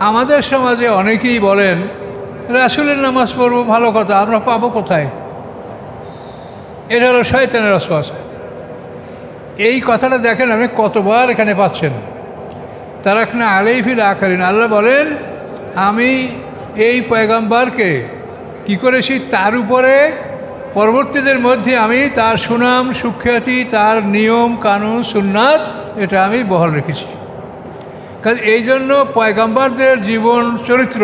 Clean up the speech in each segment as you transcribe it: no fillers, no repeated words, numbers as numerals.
আমাদের সমাজে অনেকেই বলেন রাসূলের নামাজ পড়ব, ভালো কথা, আমরা পাবো কোথায়? এটা হলো শয়তানের ওয়াসওয়াসা। এই কথাটা দেখেন আপনি কতবার এখানে পাচ্ছেন। তারাকনা আলাইহি ফিল আখিরিন, আল্লাহ বলেন আমি এই পয়গম্বরকে কি করেছি, তার উপরে পরবর্তীদের মধ্যে আমি তার সুনাম সুখ্যাতি, তার নিয়ম কানুন সুন্নাত এটা আমি বহাল রেখেছি। কারণ এই জন্য পয়গম্বরদের জীবন চরিত্র,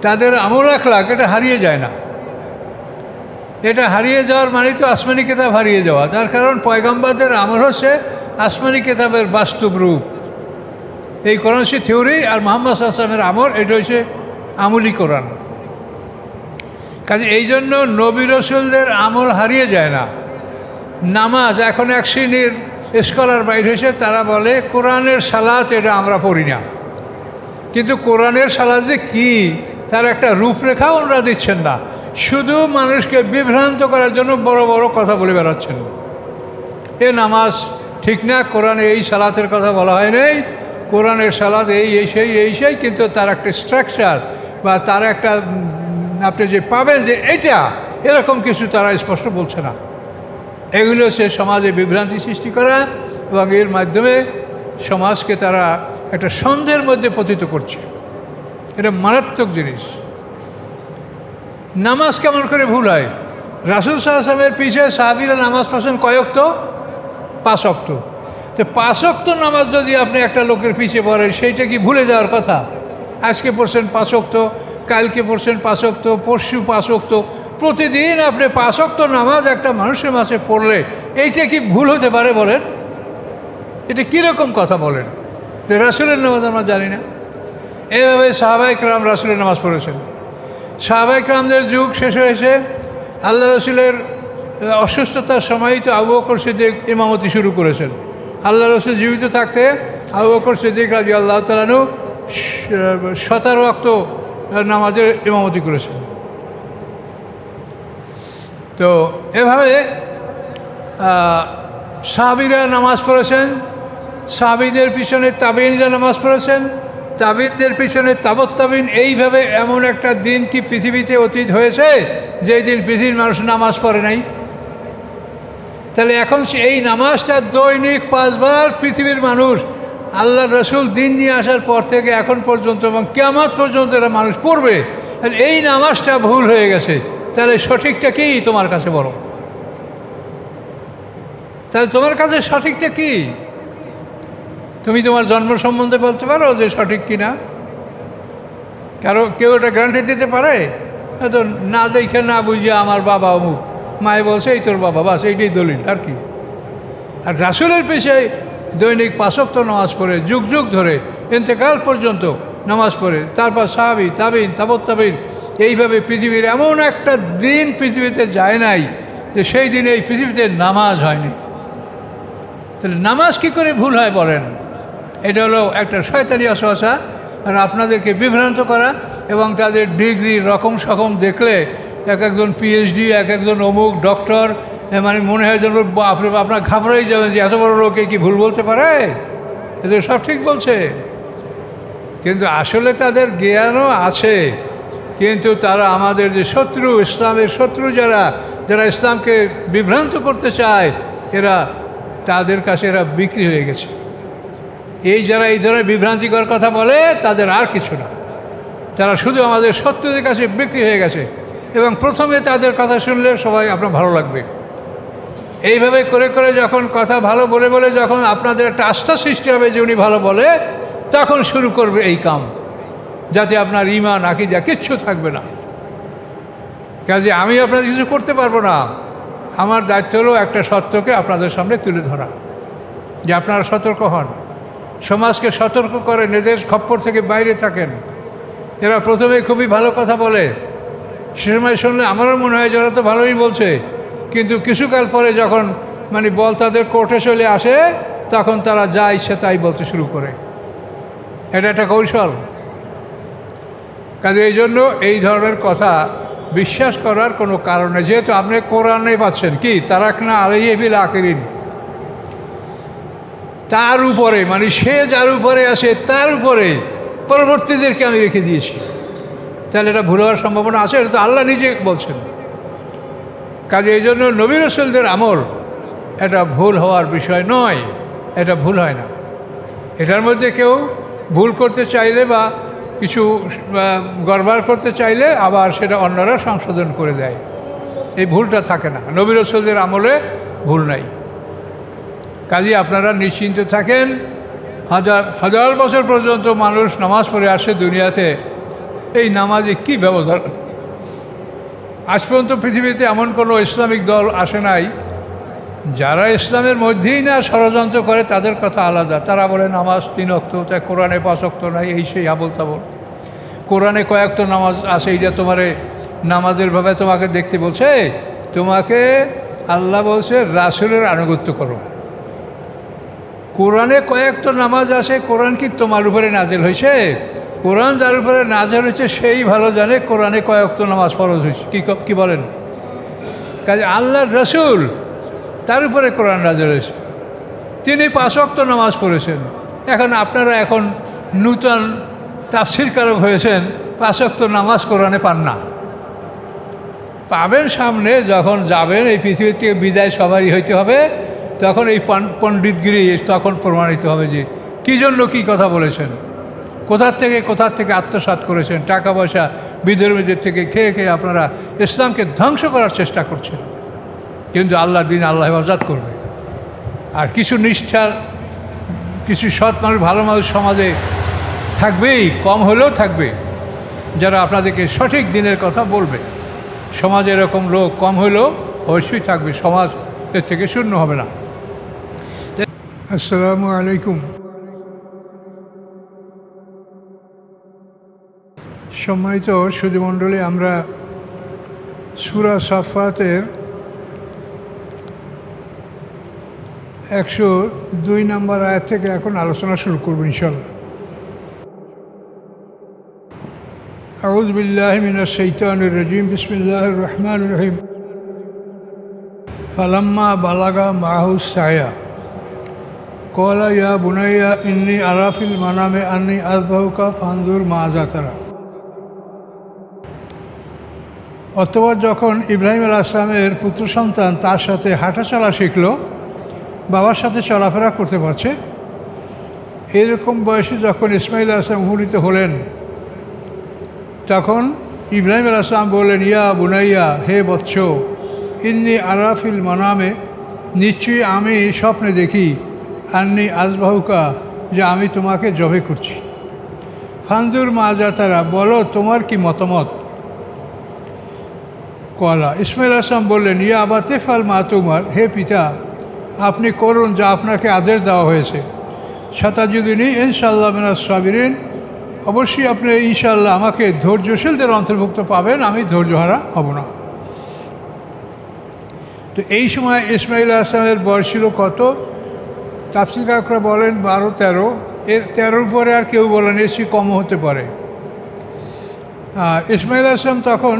তাদের আমল আখলাক এটা হারিয়ে যায় না। এটা হারিয়ে যাওয়ার মানে তো আসমানি কিতাব হারিয়ে যাওয়া। তার কারণ পয়গম্বরদের আমল হচ্ছে আসমানি কিতাবের বাস্তব রূপ। এই কোরআন সে থিওরি, আর মুহাম্মদ সাল্লাল্লাহু আলাইহি ওয়াসাল্লামের আমল এটা হচ্ছে আমলি কোরআন। কাজে এই জন্য নবী রাসূলদের আমল হারিয়ে যায় না। নামাজ এখন এক শ্রেণীর স্কলার বাইর হয়েছে, তারা বলে কোরআনের সালাত এটা আমরা পড়ি না, কিন্তু কোরআনের সালাত যে কী তার একটা রূপরেখাও ওনারা দিচ্ছেন না, শুধু মানুষকে বিভ্রান্ত করার জন্য বড় বড় কথা বলে বেড়াচ্ছেন। এ নামাজ ঠিক না, কোরআনে এই সালাতের কথা বলা হয় নাই, কোরআনের সালাত এই সেই, কিন্তু তার একটা স্ট্রাকচার বা তার একটা আপনি যে পাবেন যে এটা এরকম কিছু তারা স্পষ্ট বলছে না। এগুলো সে সমাজে বিভ্রান্তি সৃষ্টি করা এবং এর মাধ্যমে সমাজকে তারা একটা সন্দেহের মধ্যে পতিত করছে। এটা মারাত্মক জিনিস। নামাজ কেমন করে ভুল হয়? রাসূল সাল্লাল্লাহু আলাইহি ওয়াসাল্লামের পিছে সাহাবীরা নামাজ পড়ছেন কয় ওয়াক্ত? 5 ওয়াক্ত। তো 5 ওয়াক্ত নামাজ যদি আপনি একটা লোকের পিছে পড়েন, সেইটা কি ভুলে যাওয়ার কথা? আজকে পড়ছেন 5 ওয়াক্ত, কালকে পড়ছেন 5 ওয়াক্ত, পরশু 5 ওয়াক্ত, প্রতিদিন আপনি 5 ওয়াক্ত নামাজ একটা মানুষের মাঝে পড়লে এইটা কি ভুল হতে পারে বলেন? এটা কীরকম কথা বলেন যে রাসূলের নামাজ আমরা জানি না? এইভাবে সাহাবায়ে কেরাম রাসূলের নামাজ পড়েছেন। সাহাবায়ে কেরামদের যুগ শেষ হয়েছে, আল্লাহ রসুলের অসুস্থতার সময়ই তো আবু বকর সিদ্দিক ইমামতি শুরু করেছেন। আল্লাহ রসুল জীবিত থাকতে আবু বকর সিদ্দিক রাদিয়াল্লাহু তাআলা আনহু 17 ওয়াক্ত নামাজের ইমামতি করেছেন। তো এভাবে সাহাবীরা নামাজ পড়েছেন, সাহাবীদের পিছনে তাবেঈনরা নামাজ পড়েছেন, তাবেঈনদের পিছনে তাবৎ তাবেঈন। এইভাবে এমন একটা দিন কি পৃথিবীতে অতীত হয়েছে যেই দিন পৃথিবীর মানুষ নামাজ পড়ে নাই? তাহলে এখন এই নামাজটা দৈনিক 5 বার পৃথিবীর মানুষ আল্লাহ রসুল দিন নিয়ে আসার পর থেকে এখন পর্যন্ত এবং কিয়ামত পর্যন্ত এরা মানুষ পড়বে। আর এই নামাজটা ভুল হয়ে গেছে, তাহলে সঠিকটা কি তোমার কাছে বলো? তাহলে তোমার কাছে সঠিকটা কি? তুমি তোমার জন্ম সম্বন্ধে বলতে পারো যে সঠিক কি না? কেউ এটা গ্যারান্টি দিতে পারে? তো না দেখে না বুঝিয়ে আমার বাবা অমুক, মায়ে বলছে এই তোর বাবা, বাস এইটাই দলিল আর কি। আর রাসূলের পেশে দৈনিক 5 ওয়াক্ত নামাজ পড়ে যুগ যুগ ধরে ইন্তেকাল পর্যন্ত নামাজ পড়ে, তারপর সাহাবী তাবেঈন তাবৎ তাবেঈন, এইভাবে পৃথিবীর এমন একটা দিন পৃথিবীতে যায় নাই যে সেই দিনে এই পৃথিবীতে নামাজ হয়নি। তাহলে নামাজ কী করে ভুল হয় বলেন? এটা হলো একটা শয়তানি ওয়াসওয়াসা, আর আপনাদেরকে বিভ্রান্ত করা এবং তাদের ডিগ্রি রকম সকম দেখলে একজন পিএইচডি, একজন অমুক ডক্টর, মানে মনে হয় যেন আপনার ঘাবড়াই যাবেন যে এত বড় লোকে কি ভুল বলতে পারে, এদের সব ঠিক বলছে। কিন্তু আসলে তাদের জ্ঞানও আছে, কিন্তু তারা আমাদের যে শত্রু, ইসলামের শত্রু যারা ইসলামকে বিভ্রান্ত করতে চায়, তাদের কাছে এরা বিক্রি হয়ে গেছে। যারা এই ধরনের বিভ্রান্তিকর কথা বলে তাদের আর কিছু না, তারা শুধু আমাদের শত্রুদের কাছে বিক্রি হয়ে গেছে। এবং প্রথমে তাদের কথা শুনলে সবাই আপনার ভালো লাগবে। এইভাবে করে করে যখন কথা ভালো বলে বলে যখন আপনাদের একটা আস্থা সৃষ্টি হবে যে উনি ভালো বলে, তখন শুরু করবে এই কাম, যাতে আপনার ঈমান আকীদা কিচ্ছু থাকবে না। কাজে আমি আপনাদের কিছু করতে পারবো না। আমার দায়িত্ব হলো একটা সত্যকে আপনাদের সামনে তুলে ধরা, যে আপনারা সতর্ক হন, সমাজকে সতর্ক করেন, এদের খপ্পর থেকে বাইরে থাকেন। এরা প্রথমে খুবই ভালো কথা বলে, সে সময় শুনলে আমারও মনে হয় যারা তো ভালোই বলছে, কিন্তু কিছুকাল পরে যখন বল তাদের কোর্টে চলে আসে, তখন তারা যা ইচ্ছে তাই বলতে শুরু করে। এটা একটা কৌশল। কাজে এই জন্য এই ধরনের কথা বিশ্বাস করার কোনো কারণ নেই। যেহেতু আপনি কোরআনে পাচ্ছেন কি তারাকনা আলাইহি ফিল আখিরিন, তার উপরে সে যার উপরে আসে তার উপরে পরবর্তীদেরকে আমি রেখে দিয়েছি। তাহলে এটা ভুল হওয়ার সম্ভাবনা আছে? এটা তো আল্লাহ নিজে বলছেন। কাজে এই জন্য নবী রাসূলদের আমল এটা ভুল হওয়ার বিষয় নয়, এটা ভুল হয় না। এটার মধ্যে কেউ ভুল করতে চাইলে বা কিছু গড়বড় করতে চাইলে আবার সেটা অন্যরা সংশোধন করে দেয়, এই ভুলটা থাকে না। নবী রাসূলদের আমলে ভুল নাই। কাজে আপনারা নিশ্চিন্ত থাকেন। হাজার হাজার বছর পর্যন্ত মানুষ নামাজ পড়ে আসে দুনিয়াতে, এই নামাজে কী ব্যবধান? আজ পর্যন্ত পৃথিবীতে এমন কোনো ইসলামিক দল আসে নাই যারা ইসলামের মধ্যেই না ষড়যন্ত্র করে, তাদের কথা আলাদা। তারা বলে নামাজ 3 ওয়াক্ত, তাই কোরআনে 5 ওয়াক্ত নাই, এই সেই আবল তাবল। কোরআনে কয়েকত নামাজ আছে, এইটা তোমারে নামাজের ভাবে তোমাকে দেখতে বলছে। তোমাকে আল্লাহ বলছে রাসূলের আনুগত্য করো। কোরআনে কয়েকটা নামাজ আছে, কোরআন কি তোমার উপরে নাজেল হয়েছে? কোরআন যার উপরে নাজেল হয়েছে সেই ভালো জানে কোরআনে কয়েকটা নামাজ ফরজ হয়েছে। কি বলেন? কাজে আল্লাহর রাসূল তার উপরে কোরআন নাজেল হয়েছে, তিনি 5 ওয়াক্ত নামাজ পড়েছেন। এখন আপনারা এখন নূতন তাফসীরকারক হয়েছেন, 5 ওয়াক্ত নামাজ কোরআনে পান না। পাবেন সামনে, যখন যাবেন এই পৃথিবী থেকে বিদায় সবারই হইতে হবে, তখন এই পণ্ডিতগিরি তখন প্রমাণিত হবে যে কী জন্য কী কথা বলেছেন, কোথার থেকে আত্মসাৎ করেছেন, টাকা পয়সা বিধর্মীদের থেকে খেয়ে খেয়ে আপনারা ইসলামকে ধ্বংস করার চেষ্টা করছেন। কিন্তু আল্লাহর দিন আল্লাহ হেফাজত করবে। আর কিছু নিষ্ঠার, কিছু সৎ মানুষ, ভালো মানুষ সমাজে থাকবেই, কম হলেও থাকবে, যারা আপনাদেরকে সঠিক দিনের কথা বলবে। সমাজে এরকম লোক কম হলেও অবশ্যই থাকবে, সমাজ এর থেকে শূন্য হবে না। আসসালামু আলাইকুম। সম্মানিত সুধীমণ্ডলী, আমরা সূরা সাফফাতের 102 নম্বর আয়াত থেকে এখন আলোচনা শুরু করব ইনশাআল্লাহ। আউযু বিল্লাহি মিনাশ শাইতানির রাজীম। বিসমিল্লাহির রহমানির রহিম। ফালাম্মা বালাগা মাহু সায়া ক্বালা ইয়া বুনাইয়া ইন্নী আরা ফিল মানামি আন্নী আযবাহুকা ফানজুর মাযা তারা। অতঃপর যখন ইব্রাহিম আলাইহিস সালামের পুত্র সন্তান তার সাথে হাঁটা চলা শিখল, বাবার সাথে চলাফেরা করতে পারছে, এরকম বয়সে যখন ইসমাইল আলাইহিস সালাম উপনীত হলেন, তখন ইব্রাহিম আলাইহিস সালাম বললেন, ইয়া বুনাইয়া, হে বৎস, ইন্নী আরা ফিল মানামে, নিশ্চয়ই আমি স্বপ্নে দেখি, আন্নী আযবাহুকা, যে আমি তোমাকে জবে করছি। ফানজুর মাযা তারা, বলো তোমার কি মতামত। ক্বালা, ইসমাইল আলাইহিস সালাম বললেন, ইয়া আবাতি ফাল মা তুমার, হে পিতা, আপনি করুন যা আপনাকে আদেশ দেওয়া হয়েছে। সাতাজিদুনি ইনশাআল্লাহ মিনাস সাবিরিন, অবশ্যই আপনি ইনশাআল্লাহ আমাকে ধৈর্যশীলদের অন্তর্ভুক্ত পাবেন, আমি ধৈর্যহারা হব না। তো এই সময় ইসমাইল আলাইহিস সালামের বয়স ছিল কত? তাফসীরকাররা বলেন 12-13, এর 13 উপরে আর কেউ বলেন, এর চেয়ে কমও হতে পারে। ইসমাইল আলাইহিস সালাম তখন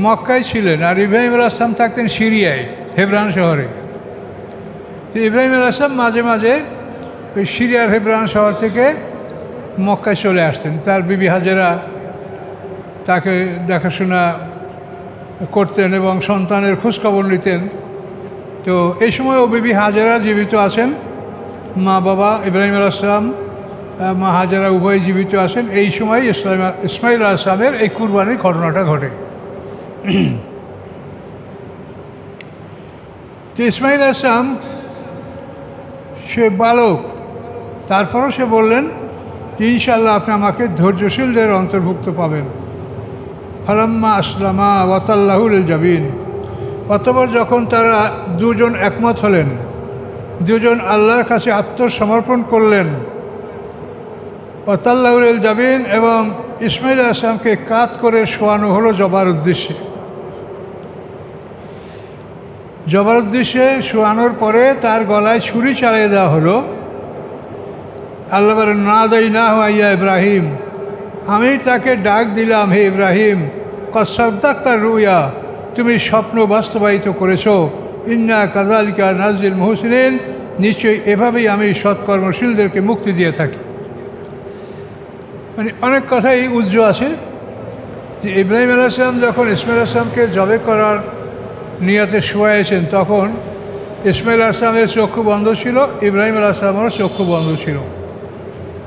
মক্কায় ছিলেন, আর ইব্রাহিম আলাইহিস সালাম থাকতেন সিরিয়ায়, হেবরান শহরে। তো ইব্রাহিম আলাইহিস সালাম মাঝে মাঝে ওই সিরিয়ার হেবরান শহর থেকে মক্কায় চলে আসতেন। তার বিবি হাজেরা তাকে দেখাশোনা করতেন এবং সন্তানের খোঁজখবর নিতেন। তো এই সময় ও বিবি হাজেরা জীবিত আছেন, মা বাবা ইব্রাহিম আলাইহিস সালাম, মা হাজেরা উভয় জীবিত আছেন। এই সময় ইসমাইল আলাইহিস সালামের এই কুরবানির ঘটনাটা ঘটে। তো ইসমাইল আলাইহিস সালাম সে বালক, তারপরও সে বললেন যে ইনশাআল্লাহ আপনি আমাকে ধৈর্যশীলদের অন্তর্ভুক্ত পাবেন। ফালাম্মা আসলামা ওয়াতাল্লাহু লিল জাবিন, অতঃপর যখন তারা দুজন একমত হলেন, দুজন আল্লাহর কাছে আত্মসমর্পণ করলেন, ওয়াতাল্লাহু লিল জাবিন, এবং ইসমাইল আলাইহিস সালামকে কাত করে শোয়ানো হলো জবার উদ্দেশ্যে। জবার উদ্দেশ্যে শোয়ানোর পরে তার গলায় ছুরি চালিয়ে দেওয়া হলো। আল্লাহ বলেন, নাদাইনাহু ইয়া ইব্রাহিম, আমি তাকে ডাক দিলাম, হে ইব্রাহিম, কদ সাদদাক্তা রুয়া, তুমি স্বপ্ন বাস্তবায়িত করেছো। ইন্না কাযালিকা নাজিল মুহসিনিন, নিশ্চয়ই এভাবেই আমি সৎকর্মশীলদেরকে মুক্তি দিয়ে থাকি। মানে অনেক কথাই উজ্জ্ব আছে যে ইব্রাহিম আলাইহিস সালাম যখন ইসমাইল আলাইহিস সালামকে জবে করার নিয়তে শোয়াইছেন, তখন ইসমাইল আলাইহিস সালামের চক্ষু বন্ধ ছিল, ইব্রাহিম আলাইহিস সালামেরও চক্ষু বন্ধ ছিল।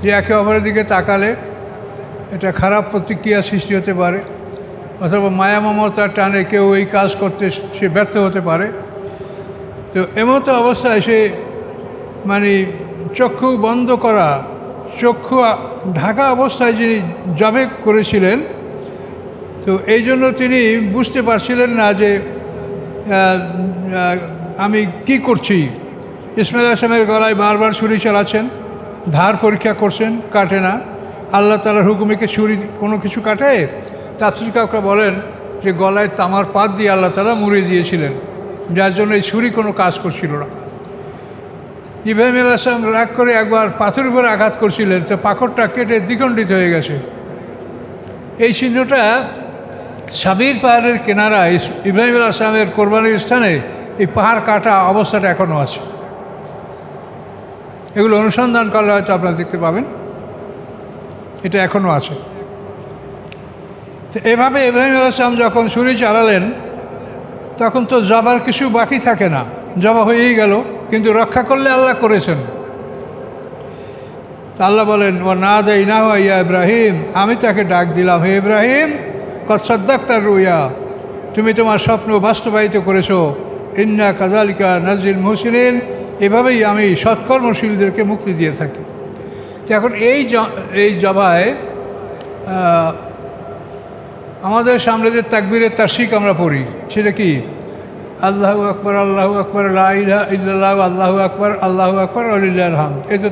যে একে অপরের দিকে তাকালে এটা খারাপ প্রতিক্রিয়া সৃষ্টি হতে পারে, অথবা মায়া মমতার টানে কেউ এই কাজ করতে সে ব্যর্থ হতে পারে। তো এমতো অবস্থায় সে মানে চক্ষু বন্ধ করা, চক্ষু ঢাকা অবস্থায় যিনি জবে করেছিলেন, তো এই জন্য তিনি বুঝতে পারছিলেন না যে আমি কি করছি। ইসমাইল আলাইহিস সালামের গলায় বারবার ছুরি চালাচ্ছেন, ধার পরীক্ষা করছেন, কাটে না। আল্লাহ তাআলার হুকুমে কি ছুরি কোনো কিছু কাটে? তাফসীর কাউকে বলেন যে গলায় তামার পাত দিয়ে আল্লাহ তাআলা মুড়িয়ে দিয়েছিলেন, যার জন্য এই ছুরি কোনো কাজ করছিল না। ইব্রাহিম আলাইহিস সালাম রাগ করে একবার পাথরের উপরে আঘাত করছিলেন, তো পাথরটা কেটে দ্বিখণ্ডিত হয়ে গেছে। এই চিহ্নটা সাবির পাহাড়ের কিনারায় ইব্রাহিম আলাইহিস সালামের কোরবানির স্থানে এই পাহাড় কাটা অবস্থাটা এখনও আছে। এগুলো অনুসন্ধান করলে হয়তো আপনারা দেখতে পাবেন, এটা এখনও আছে। তো এভাবে ইব্রাহিম আলাইহিস সালাম যখন ছুরি চালালেন, তখন তো জবার কিছু বাকি থাকে না, জবা হয়েই গেল, কিন্তু রক্ষা করলে আল্লাহ করেছেন। তা আল্লাহ বলেন, ও না দেয় না ইয়া ইব্রাহিম, আমি তাকে ডাক দিলাম, হে ইব্রাহিম কদ সাদ্দাক্তার রুয়া, তুমি তোমার স্বপ্ন বাস্তবায়িত করেছো। ইন্না কাযালিকা নাজিল মুহসিনিন, এভাবেই আমি সৎকর্মশীলদেরকে মুক্তি দিয়ে থাকি। তো এখন এই জবায় আমাদের সামনে যে তাকবীরের তারশিক আমরা পড়ি, সেটা কি? আল্লাহু আকবার, আল্লাহু আকবার, লা ইলাহা ইল্লাল্লাহ, আল্লাহু আকবার, আল্লাহু আকবার, ওয়ালিল্লাহিল হামদ। এই তো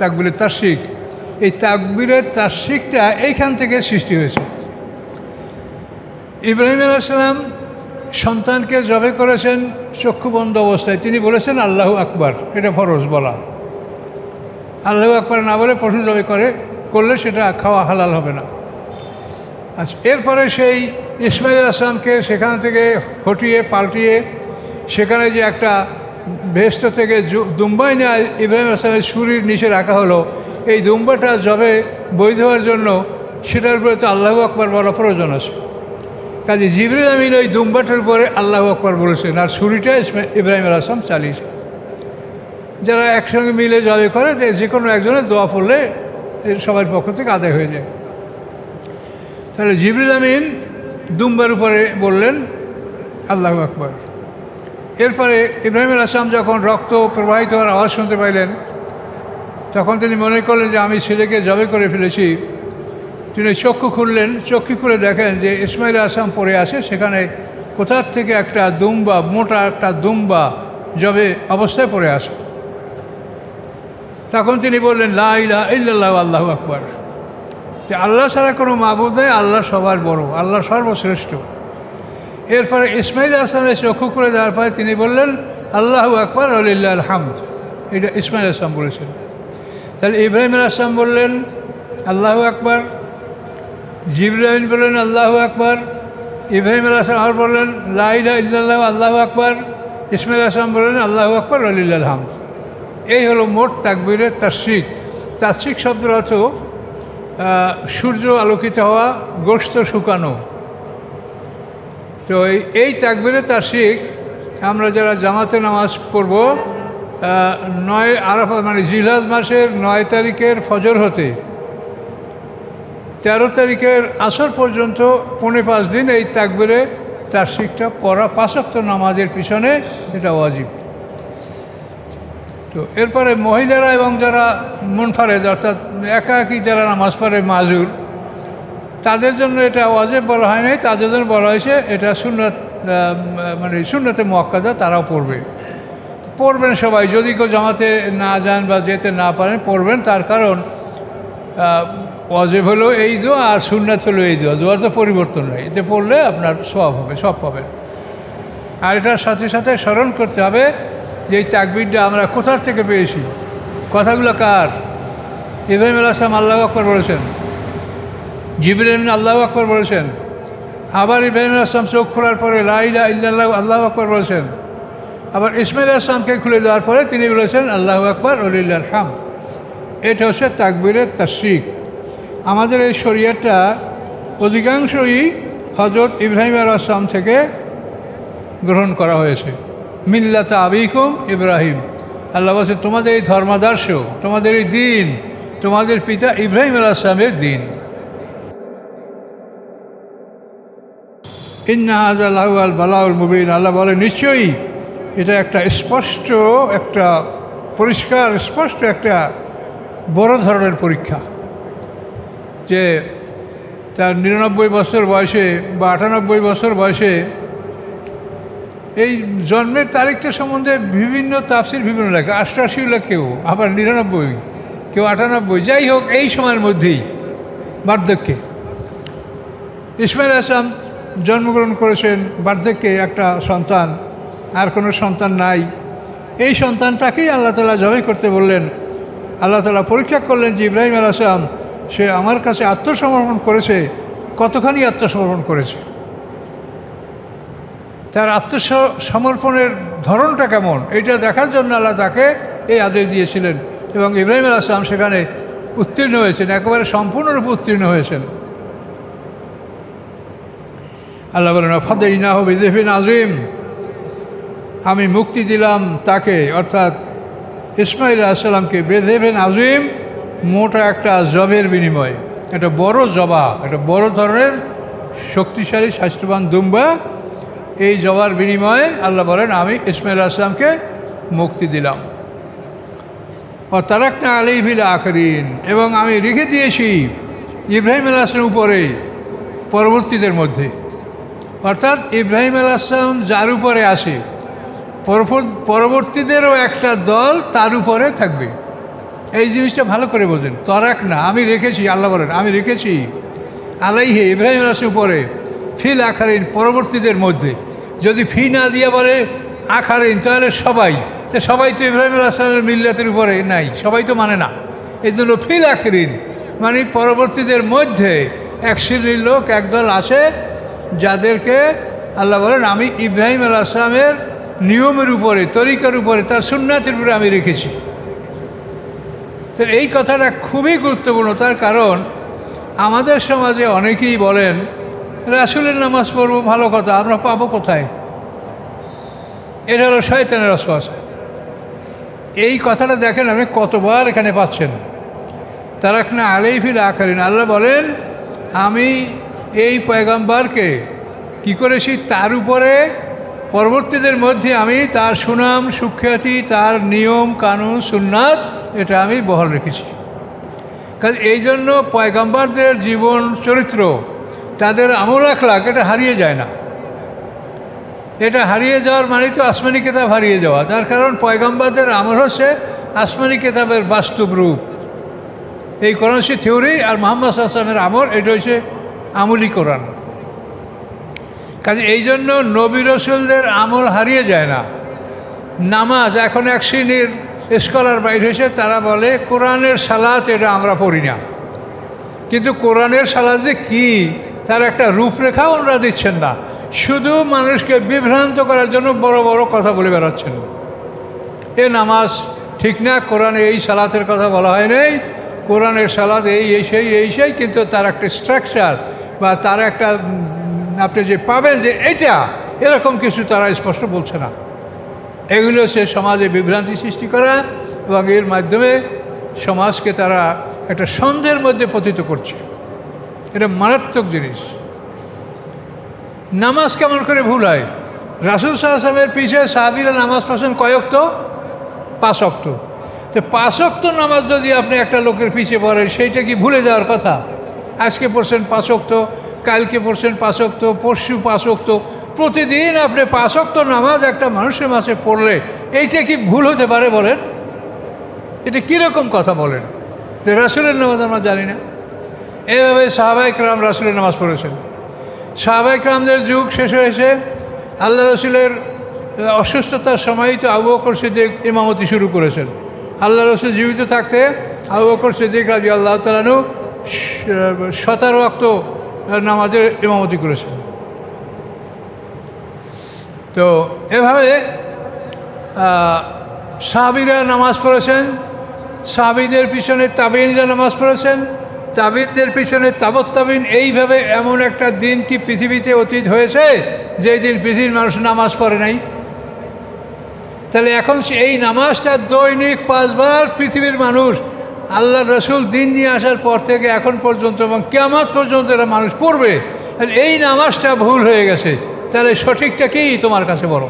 তাকবীরের তারশিক। এই তাকবীরের তারশিকটা এইখান থেকে সৃষ্টি হয়েছে। ইব্রাহিম আলাইহিস সালাম সন্তানকে জবে করেছেন চক্ষু বন্ধ অবস্থায়, তিনি বলেছেন আল্লাহু আকবার, এটা ফরজ বলা। আল্লাহু আকবার না বলে পশু জবে করলে সেটা খাওয়া হালাল হবে না। আচ্ছা, এরপরে সেই ইসমাইল আলাইহিস সালামকে সেখান থেকে হটিয়ে পাল্টিয়ে সেখানে যে একটা বেহেশত থেকে দুম্বায় নিয়ে ইব্রাহিম আলাইহিস সালামের ছুরির নিচে রাখা হলো, এই দুম্বাটা জবে বৈধ হওয়ার জন্য সেটার উপরে তো আল্লাহু আকবার বলা প্রয়োজন আছে। কাজে জিবরিল আমিন ওই দুম্বাটার উপরে আল্লাহু আকবার বলেছেন, আর ছুরিটা ইব্রাহিম আলাইহিস সালাম চালিয়েছে। যারা একসঙ্গে মিলে জবে করে, যে কোনো একজনের দোয়া পড়লে সবার পক্ষ থেকে আদায় হয়ে যায়। তাহলে জিবরিল আমিন দুম্বার উপরে বললেন আল্লাহু আকবার। এরপরে ইব্রাহিম আলাইহিস সালাম যখন রক্ত প্রবাহিত হওয়ার আওয়াজ শুনতে পাইলেন, তখন তিনি মনে করলেন যে আমি ছেলেকে জবে করে ফেলেছি। তিনি চক্ষু খুললেন, চক্ষু খুলে দেখেন যে ইসমাইল আলাইহিস সালাম পড়ে আছে, সেখানে কোথার থেকে একটা দুম্বা, মোটা একটা দুম্বা জবে অবস্থায় পড়ে আছে। তখন তিনি বললেন লা ইলাহা ইল্লাল্লাহ, আল্লাহু আকবার, যে আল্লাহ ছাড়া কোনো মাবুদ নেই, আল্লাহ সবার বড়, আল্লাহ সর্বশ্রেষ্ঠ। এরপরে ইসমাইল আলাইহিস সালামের চক্ষু খুলে দেওয়ার পরে তিনি বললেন আল্লাহু আকবার ওয়ালিল্লাহিল হামদ, এটা ইসমাইল আলাইহিস সালাম বলেছেন। তাহলে ইব্রাহিম আলাইহিস সালাম বললেন আল্লাহু আকবার, জিবরিল আমিন বললেন আল্লাহু আকবার, ইব্রাহিম আলাইহিস সালাম আর বললেন লা ইলাহা ইল্লাল্লাহ, আল্লাহু আকবার, ইসমাইল আলাইহিস সালাম বললেন আল্লাহু আকবার ওয়ালিল্লাহিল হামদ। এই হলো মোট তাকবীরের তারশিক। তারশিক শব্দের অর্থ সূর্য আলোকিত হওয়া, গোশত শুকানো। তো এই তাকবীরের তারশিক আমরা যারা জামাতে নামাজ পড়ব 9 আরাফা মানে জিলহজ মাসের 9 তারিখের ফজর হতে 13 তারিখের আসর পর্যন্ত 4.5 দিন এই তাকবীরে তারশিকটা পড়া 5 ওয়াক্ত নামাজের পিছনে এটা ওয়াজিব। তো এরপরে মহিলারা এবং যারা মুনফারিদ অর্থাৎ একাকী যারা নামাজ পড়ে মাজুর, তাদের জন্য এটা ওয়াজিব বলা হয় নাই, তাদের জন্য বলা হয়েছে এটা সুন্নত, মানে সুন্নতে মুআক্কাদা, তারাও পড়বেন সবাই। যদি কেউ জামাতে না যান বা যেতে না পারেন পড়বেন, তার কারণ ওয়াজিব হলো এই দোয়া আর সুন্নাত হলো এই দোয়া, দোয়ার তো পরিবর্তন নেই। এতে পড়লে আপনার সওয়াব হবে, সব পাবেন। আর এটার সাথে সাথে স্মরণ করতে হবে যে এই তাকবীরটা আমরা কোথার থেকে পেয়েছি, কথাগুলো কার? ইব্রাহিম আলাইহিস সালাম আল্লাহু আকবার বলেছেন, জিবরিল আমিন আল্লাহু আকবার বলেছেন, আবার ইব্রাহিম আলাইহিস সালাম চোখ খোলার পরে লা ইলাহা ইল্লাল্লাহ আল্লাহু আকবার বলেছেন, আবার ইসমাইল আলাইহিস সালামকে খুলে দেওয়ার পরে তিনি বলেছেন আল্লাহু আকবার ওয়ালিল্লাহিল হামদ। এটা হচ্ছে তাকবীরের তারশিক। আমাদের এই শরীয়তটা অধিকাংশই হযরত ইব্রাহিম আলাইহিস সালাম থেকে গ্রহণ করা হয়েছে। মিল্লাতা আবিকুম ইব্রাহিম, আল্লাহ বলছে তোমাদের এই ধর্মাদর্শ, তোমাদের এই দিন তোমাদের পিতা ইব্রাহিম আলাইহিস সালামের দিন। ইন্না হাযা লাহুল বালাউল মুবিন, আল্লাহ বলে নিশ্চয়ই এটা একটা স্পষ্ট, একটা পরিষ্কার স্পষ্ট একটা বড় ধরনের পরীক্ষা, যে তার 99 বছর বয়সে বা 98 বছর বয়সে এই জন্মের তারিখটা সম্বন্ধে বিভিন্ন তাফসির বিভিন্ন লেখা, 88 লেখা, কেউ আবার 99, কেউ 98, যাই হোক এই সময়ের মধ্যেই বার্ধক্যে ইসমাইল আলাইহিস সালাম জন্মগ্রহণ করেছেন। বার্ধক্যে একটা সন্তান, আর কোনো সন্তান নাই, এই সন্তানটাকেই আল্লাহ তাআলা জবাই করতে বললেন। আল্লাহ তাআলা পরীক্ষা করলেন যে ইব্রাহিম আলাইহিস সালাম সে আমার কাছে আত্মসমর্পণ করেছে, কতখানি আত্মসমর্পণ করেছে, তার আত্মসমর্পণের ধরনটা কেমন, এটা দেখার জন্য আল্লাহ তাকে এই আদেশ দিয়েছিলেন। এবং ইব্রাহিম আলাইহিস সালাম সেখানে উত্তীর্ণ হয়েছেন, একেবারে সম্পূর্ণরূপে উত্তীর্ণ হয়েছেন। আল্লাহ বলেন ফাদাইনাহু বিযিবহিন আযীম, আমি মুক্তি দিলাম তাকে, অর্থাৎ ইসমাইল আলাইহিস সালামকে, বিযিবহিন আযীম, মোটা একটা জবের বিনিময়ে, একটা বড় জবা, একটা বড় ধরনের শক্তিশালী স্বাস্থ্যবান দুম্বা, এই জবার বিনিময়ে আল্লাহ বলেন আমি ইসমাইল আলাইহিস সালামকে মুক্তি দিলাম। ওয়া তারাকনা আলাইহি ফিল আখিরিন, এবং আমি রেখে দিয়েছি ইব্রাহিম আলাইহিস সালামের উপরে পরবর্তীদের মধ্যে, অর্থাৎ ইব্রাহিম আলাইহিস সালাম যার উপরে আসে পরবর্তীদেরও একটা দল তার উপরে থাকবে। এই জিনিসটা ভালো করে বোঝেন। তরাক না, আমি রেখেছি, আল্লাহ বলেন আমি রেখেছি আলাইহি ইব্রাহিম আলাইহিস উপরে ফিল আখারিন, পরবর্তীদের মধ্যে। যদি ফি না দিয়ে বলে আখারিন তাহলে সবাই, তো সবাই তো ইব্রাহিম আলাইহিস সালামের মিল্লাতের উপরে নাই, সবাই তো মানে না। এই জন্য ফিল আখিরিন মানে পরবর্তীদের মধ্যে এক শ্রেণীর লোক, একদল আছে যাদেরকে আল্লাহ বলেন আমি ইব্রাহিম আলাইহিস সালামের নিয়মের উপরে, তরিকার উপরে, তার সুন্নাতের উপরে আমি রেখেছি। তো এই কথাটা খুবই গুরুত্বপূর্ণ, তার কারণ আমাদের সমাজে অনেকেই বলেন রাসূলের নামাজ পড়ব, ভালো কথা, আমরা পাবো কোথায়? এটা হলো শয়তানের ওয়াসওয়াসা। এই কথাটা দেখেন আপনি কতবার এখানে পাচ্ছেন। তারাকনা আলাইহি ফিল আখিরিন, আল্লাহ বলেন আমি এই পয়গম্বরকে কি করেছি, তার উপরে পরবর্তীদের মধ্যে আমি তার সুনাম সুখ্যাতি, তার নিয়ম কানুন সুন্নাত, এটা আমি বহাল রেখেছি। কারণ এই জন্য পয়গম্বরদের জীবন চরিত্র, তাদের আমল আখলাক, এটা হারিয়ে যায় না। এটা হারিয়ে যাওয়ার মানে তো আসমানি কিতাব হারিয়ে যাওয়া। তার কারণ পয়গম্বরদের আমল হচ্ছে আসমানি কিতাবের বাস্তব রূপ। এই কোরআন হচ্ছে থিওরি, আর মুহাম্মদ সাল্লাল্লাহু আলাইহি ওয়াসাল্লামের আমল এটা হচ্ছে আমলি কোরআন। কাজে এই জন্য নবী রসুলদের আমল হারিয়ে যায় না। নামাজ এখন এক শ্রেণীর স্কলার বাইর হয়েছে, তারা বলে কোরআনের সালাত এটা আমরা পড়ি না, কিন্তু কোরআনের সালাত যে কী তার একটা রূপরেখাও ওনারা দিচ্ছেন না, শুধু মানুষকে বিভ্রান্ত করার জন্য বড় বড় কথা বলে বেড়াচ্ছেন। এ নামাজ ঠিক না, কোরআনে এই সালাতের কথা বলা হয় নাই, কোরআনের সালাত এই সেই, কিন্তু তার একটা স্ট্রাকচার বা তার একটা আপনি যে পাবেন যে এটা এরকম কিছু তারা স্পষ্ট বলছে না। এগুলো সে সমাজে বিভ্রান্তি সৃষ্টি করা এবং এর মাধ্যমে সমাজকে তারা একটা সন্দেহের মধ্যে পতিত করছে। এটা মারাত্মক জিনিস। নামাজ কেমন করে ভুল হয়? রাসূল সাল্লাল্লাহু আলাইহি ওয়াসাল্লামের পিছে সাহাবীরা নামাজ পড়ছেন কয় ওয়াক্ত? 5 ওয়াক্ত। তো 5 ওয়াক্ত নামাজ যদি আপনি একটা লোকের পিছে পড়েন, সেইটা কি ভুলে যাওয়ার কথা? আজকে পড়ছেন 5 ওয়াক্ত, কালকে পড়ছেন 5 ওয়াক্ত, পরশু 5 ওয়াক্ত, প্রতিদিন আপনি 5 ওয়াক্ত নামাজ একটা মানুষের মাঝে পড়লে এইটা কি ভুল হতে পারে বলেন? এটা কীরকম কথা বলেন যে রাসূলের নামাজ আমরা জানি না? এভাবে সাহাবায়ে কেরাম রাসূলের নামাজ পড়েছেন। সাহাবায়ে কেরামদের যুগ শেষ হয়েছে, আল্লাহ রসুলের অসুস্থতার সময়ই তো আবু বকর সিদ্দিক ইমামতি শুরু করেছেন। আল্লাহ রসুল জীবিত থাকতে আবু বকর সিদ্দিক রাদিয়াল্লাহু তাআলা আনহু 17 ওয়াক্ত নামাজের ইমামতি করেছেন। তো এভাবে সাহাবীরা নামাজ পড়েছেন, সাহাবীদের পিছনে তাবেঈনরা নামাজ পড়েছেন, তাবিনদের পিছনে তাবিন এইভাবে এমন একটা দিন কি পৃথিবীতে অতীত হয়েছে যেই দিন পৃথিবীর মানুষ নামাজ পড়ে নাই? তাহলে এখন এই নামাজটা দৈনিক 5 বার পৃথিবীর মানুষ আল্লাহ রসুল দিন নিয়ে আসার পর থেকে এখন পর্যন্ত এবং কিয়ামত পর্যন্ত এটা মানুষ পড়বে। আর এই নামাজটা ভুল হয়ে গেছে, তাহলে সঠিকটা কি তোমার কাছে বলো?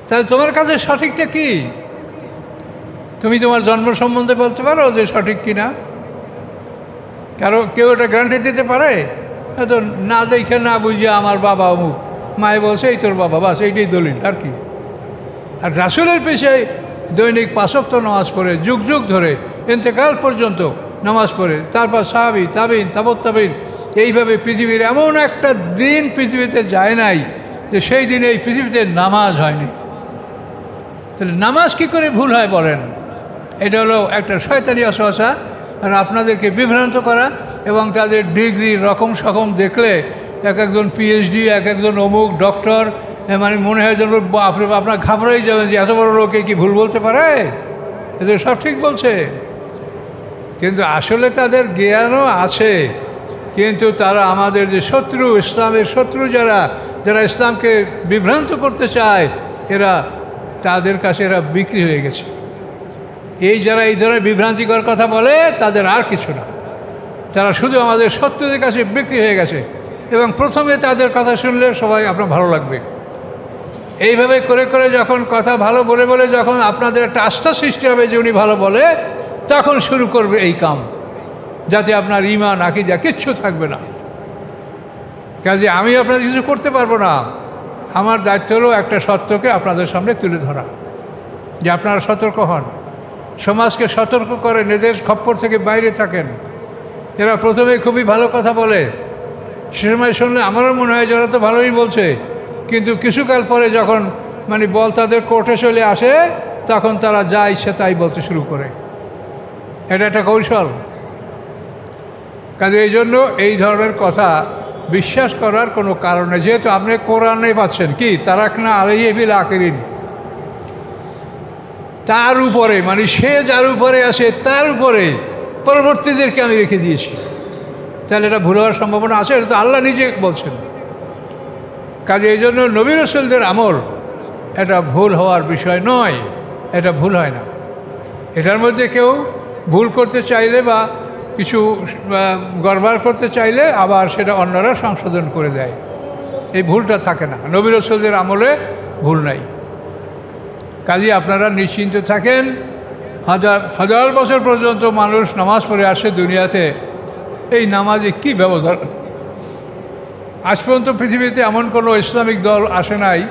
তাহলে তোমার কাছে সঠিকটা কি? তুমি তোমার জন্ম সম্বন্ধে বলতে পারো যে সঠিক কি না? কেউ এটা গ্যারান্টি দিতে পারে? তো না দেখে না বুঝিয়ে আমার বাবা অমুক, মায়ে বলছে এই তোর বাবা, বাস এইটাই দলিল আর কি। আর রাসূলের পেশায় দৈনিক 5 ওয়াক্ত নামাজ পড়ে যুগ যুগ ধরে ইন্তেকাল পর্যন্ত নামাজ পড়ে, তারপর সাহাবী তাবিন তাবিন এইভাবে পৃথিবীর এমন একটা দিন পৃথিবীতে যায় নাই যে সেই দিনে এই পৃথিবীতে নামাজ হয়নি। তাহলে নামাজ কী করে ভুল হয় বলেন? এটা হলো একটা শয়তানি অসহসা, আর আপনাদেরকে বিভ্রান্ত করা এবং তাদের ডিগ্রি রকম সকম দেখলে একজন পিএইচডি, একজন অমুক ডক্টর, মানে মনে হয় যেন আপনার ঘাবড়াই যাবেন যে এত বড় লোকে কি ভুল বলতে পারে, এদের সব ঠিক বলছে। কিন্তু আসলে তাদের জ্ঞানও আছে, কিন্তু তারা আমাদের যে শত্রু, ইসলামের শত্রু যারা ইসলামকে বিভ্রান্ত করতে চায়, তাদের কাছে এরা বিক্রি হয়ে গেছে। যারা এই ধরনের বিভ্রান্তিকর কথা বলে তাদের আর কিছু না, তারা শুধু আমাদের শত্রুদের কাছে বিক্রি হয়ে গেছে। এবং প্রথমে তাদের কথা শুনলে সবাই আপনার ভালো লাগবে, এইভাবে করে করে যখন কথা ভালো বলে বলে যখন আপনাদের একটা আস্থা সৃষ্টি হবে যে উনি ভালো বলে, তখন শুরু করবে এই কাম, যাতে আপনার ঈমান আকীদা কিচ্ছু থাকবে না। কাজে আমি আপনাদের কিছু করতে পারবো না, আমার দায়িত্ব হলো একটা সত্যকে আপনাদের সামনে তুলে ধরা, যে আপনারা সতর্ক হন, সমাজকে সতর্ক করেন, এদের খপ্পর থেকে বাইরে থাকেন। এরা প্রথমে খুবই ভালো কথা বলে, সে সময় শুনলে আমারও মনে হয় যারা তো ভালোই বলছে, কিন্তু কিছুকাল পরে যখন বল তাদের কোর্টে চলে আসে, তখন তারা যা ইচ্ছে তাই বলতে শুরু করে। এটা একটা কৌশল। কাজে এই জন্য এই ধরনের কথা বিশ্বাস করার কোনো কারণ নেই। যেহেতু আপনি কোরআনে পাচ্ছেন কি তারাকনা আলাইহি ফিল আখিরিন, তার উপরে সে যার উপরে আসে তার উপরে পরবর্তীদেরকে আমি রেখে দিয়েছি, তাহলে এটা ভুল হওয়ার সম্ভাবনা আছে? এটা তো আল্লাহ নিজে বলছেন। কাজে এই জন্য নবী রাসূলদের আমল এটা ভুল হওয়ার বিষয় নয়, এটা ভুল হয় না। এটার মধ্যে কেউ ভুল করতে চাইলে বা কিছু গড়বড় করতে চাইলে আবার সেটা অন্যরা সংশোধন করে দেয়, এই ভুলটা থাকে না। নবী রাসূলদের আমলে ভুল নাই। কাজে আপনারা নিশ্চিন্ত থাকেন, হাজার হাজার বছর পর্যন্ত মানুষ নামাজ পড়ে আসে দুনিয়াতে, এই নামাজে কি ব্যবধান? আজ পর্যন্ত পৃথিবীতে এমন কোনো ইসলামিক দল আসে নাই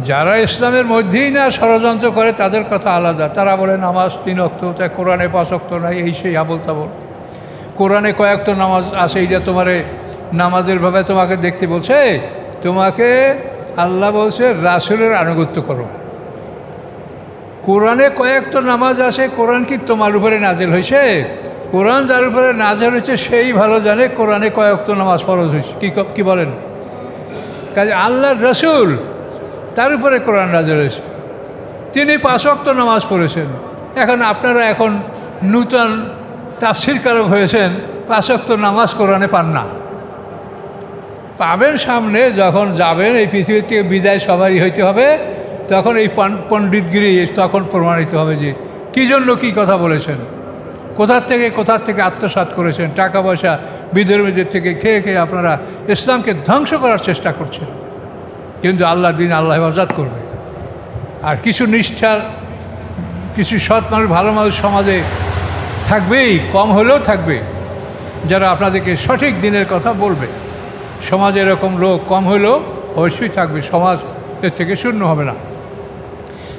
যারা ইসলামের মধ্যেই না ষড়যন্ত্র করে, তাদের কথা আলাদা। তারা বলে নামাজ 3 ওয়াক্ত, তাই কোরআনে 5 ওয়াক্ত নাই, এই সেই আবল তাবল। কোরআনে কয়েকত নামাজ আছে, এইটা তোমারে নামাজের ভাবে তোমাকে দেখতে বলছে? তোমাকে আল্লাহ বলছে রাসূলের আনুগত্য করো। কোরআনে কয়েকটা নামাজ আছে, কোরআন কি তোমার উপরে নাজেল হয়েছে? কোরআন যার উপরে নাজেল হয়েছে সেই ভালো জানে কোরআনে কয়েকট নামাজ ফরজ হয়েছে কি বলেন? কাজে আল্লাহর রাসূল তার উপরে কোরআন নাজেল হয়েছে, তিনি 5 ওয়াক্ত নামাজ পড়েছেন। এখন আপনারা নূতন তাফসীরকারক হয়েছেন, 5 ওয়াক্ত নামাজ কোরআনে পান না। পাবেন সামনে, যখন যাবেন এই পৃথিবী থেকে বিদায় সবারই হইতে হবে, তখন এই পণ্ডিতগিরি তখন প্রমাণিত হবে যে কী জন্য কী কথা বলেছেন, কোথার থেকে আত্মসাৎ করেছেন, টাকা পয়সা বিধর্মীদের থেকে খেয়ে খেয়ে আপনারা ইসলামকে ধ্বংস করার চেষ্টা করছেন। কিন্তু আল্লাহর দিন আল্লাহ হেফাজত করবে। আর কিছু নিষ্ঠার, কিছু সৎ মানুষ, ভালো মানুষ সমাজে থাকবেই, কম হলেও থাকবে, যারা আপনাদেরকে সঠিক দিনের কথা বলবে। সমাজে এরকম লোক কম হলেও অবশ্যই থাকবে, সমাজ এর থেকে শূন্য হবে না।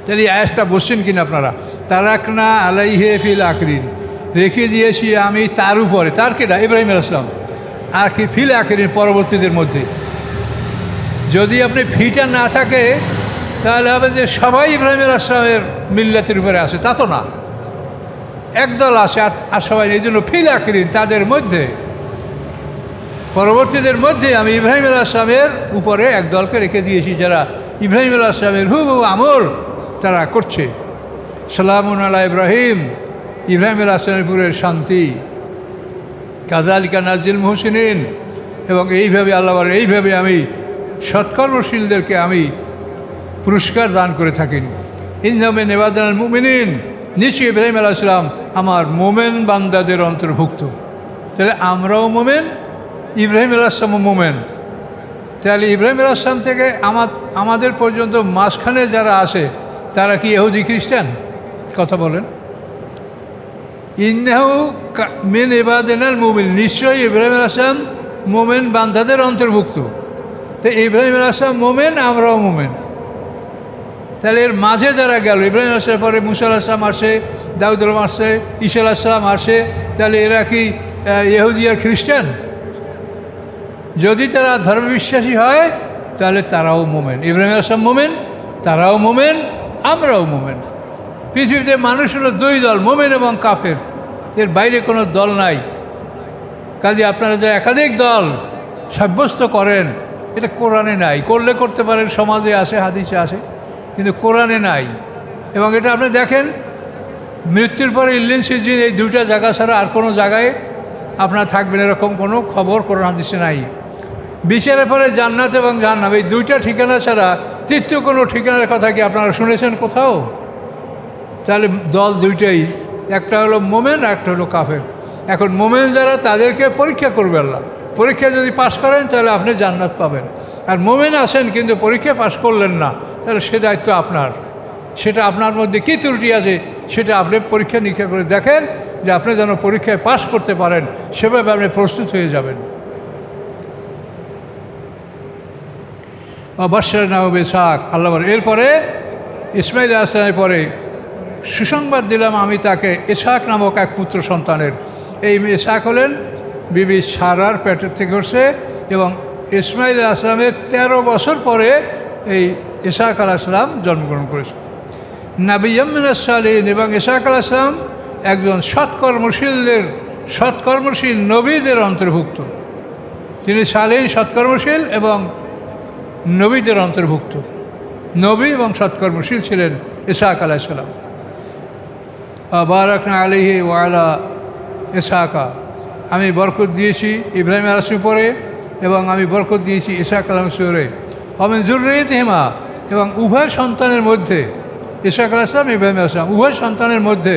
তাহলে আয়াতটা বুঝছেন কিনা আপনারা? তারাকনা আলাইহি ফিল আখিরিন, রেখে দিয়েছি আমি তার উপরে। তার কেটা? ইব্রাহিম আলাইহিস সালাম। আর কি ফিল আখিরিন, পরবর্তীদের মধ্যে। যদি আপনি ফিটা না থাকে তাহলে হবে যে সবাই ইব্রাহিম আলাইহিস সালামের মিল্লাতের উপরে আসে, তা তো না, একদল আসে আর সবাই। এই জন্য ফিল আখিরিন, তাদের মধ্যে, পরবর্তীদের মধ্যে আমি ইব্রাহিম আলাইহিস সালামের উপরে একদলকে রেখে দিয়েছি, যারা ইব্রাহিম আলাইহিস সালামের হুবহু আমল তারা করছে। সালামুন আলা ইব্রাহিম ইব্রাহিম আলাইহিস পুরের শান্তি, কাযালিকা নাজিল মুহসিনিন, এবং এইভাবে আল্লাহ বলেন এইভাবে আমি সৎকর্মশীলদেরকে আমি পুরস্কার দান করে থাকি। ইনজামে নেবাদান মুমিনিন, নিশ্চয়ই ইব্রাহিম আলাইহিস সালাম আমার মোমেন বান্দাদের অন্তর্ভুক্ত। তাহলে আমরাও মোমেন, ইব্রাহিম আলাইহিস সালামও মোমেন। তাহলে ইব্রাহিম আলাইহিস সালাম থেকে আমাদের পর্যন্ত মাঝখানে যারা আসে তারা কি ইহুদি খ্রিস্টান? কথা বলেন। ইন্নাহু মিন ইবাদিনাল মুমিন, নিশ্চয়ই ইব্রাহিম আলাইহিস সালাম মোমেন বান্দাদের অন্তর্ভুক্ত। তো ইব্রাহিম আলাইহিস সালাম মোমেন, আমরাও মোমেন। তাহলে এর মাঝে যারা গেল, ইব্রাহিম আলাইহিস সালামের পরে মুসা আলাইহিস সালাম আসে, দাউদ আলাইহিস আসে, ঈসা আলাইহিস সালাম আসে, তাহলে এরা কি ইহুদি আর খ্রিস্টান? যদি তারা ধর্মবিশ্বাসী হয় তাহলে তারাও মোমেন। ইব্রাহিম আলাইহিস সালাম মোমেন, তারাও মোমেন, আমরাও মোমেন। পৃথিবীতে মানুষ হলো দুই দল, মোমেন এবং কাফের, এর বাইরে কোনো দল নাই। কাজে আপনারা যে একাধিক দল সাব্যস্ত করেন, এটা কোরআনে নাই। করলে করতে পারেন, সমাজে আসে, হাদিসে আসে, কিন্তু কোরআনে নাই। এবং এটা আপনি দেখেন, মৃত্যুর পরে ইল্লিন সিজিন, এই দুইটা জায়গা ছাড়া আর কোনো জায়গায় আপনার থাকবেন এরকম কোনো খবর কোরআন হাদিসে নাই। বিচারের পরে জান্নাত এবং জাহান্নাম, এই দুইটা ঠিকানা ছাড়া তৃতীয় কোনো ঠিকানার কথা কি আপনারা শুনেছেন কোথাও? তাহলে দল দুইটাই, একটা হলো মোমেন, একটা হলো কাফের। এখন মোমেন যারা, তাদেরকে পরীক্ষা করবে আল্লাহ। পরীক্ষা যদি পাশ করেন তাহলে আপনি জান্নাত পাবেন। আর মোমেন আসেন কিন্তু পরীক্ষা পাশ করলেন না, তাহলে সে দায়িত্ব আপনার। সেটা আপনার মধ্যে কী ত্রুটি আছে সেটা আপনি পরীক্ষা নিরীক্ষা করে দেখেন, যে আপনি যেন পরীক্ষায় পাশ করতে পারেন, সেভাবে আপনি প্রস্তুত হয়ে যাবেন। অবশ্যই নাও বেশাক, আল্লাহ বলেন এরপরে ইসমাইল আলাইহিস সালামের পরে সুসংবাদ দিলাম আমি তাকে ইসহাক নামক এক পুত্র সন্তানের। এই ইসহাক হলেন বিবি সারার পেটের থেকে হচ্ছে, এবং ইসমাইল আলাইহিস সালামের 13 বছর পরে এই ইসহাক আলাইহিস সালাম জন্মগ্রহণ করেছে। নাবিয়্যাম মিনাস সালিহিন, এবং ইসহাক আলাইহিস সালাম একজন সৎকর্মশীল নবীদের অন্তর্ভুক্ত। তিনি সালিহিন, সৎকর্মশীল এবং নবীদের অন্তর্ভুক্ত। নবী এবং সৎকর্মশীল ছিলেন ইসহাক আলাইহিস সালাম। বারাকনা আলাইহি ওয়া আলা ইসহাকা, আমি বরকত দিয়েছি ইব্রাহিম আলাইহিস সালামের পরে, এবং আমি বরকত দিয়েছি ইসহাক আলাইহিস সালামের। ওমিন যুররিয়াতিহিমা, এবং উভয় সন্তানের মধ্যে, ইসহাক আলাইহিস সালাম, ইব্রাহিম আলাইহিস সালাম, উভয় সন্তানের মধ্যে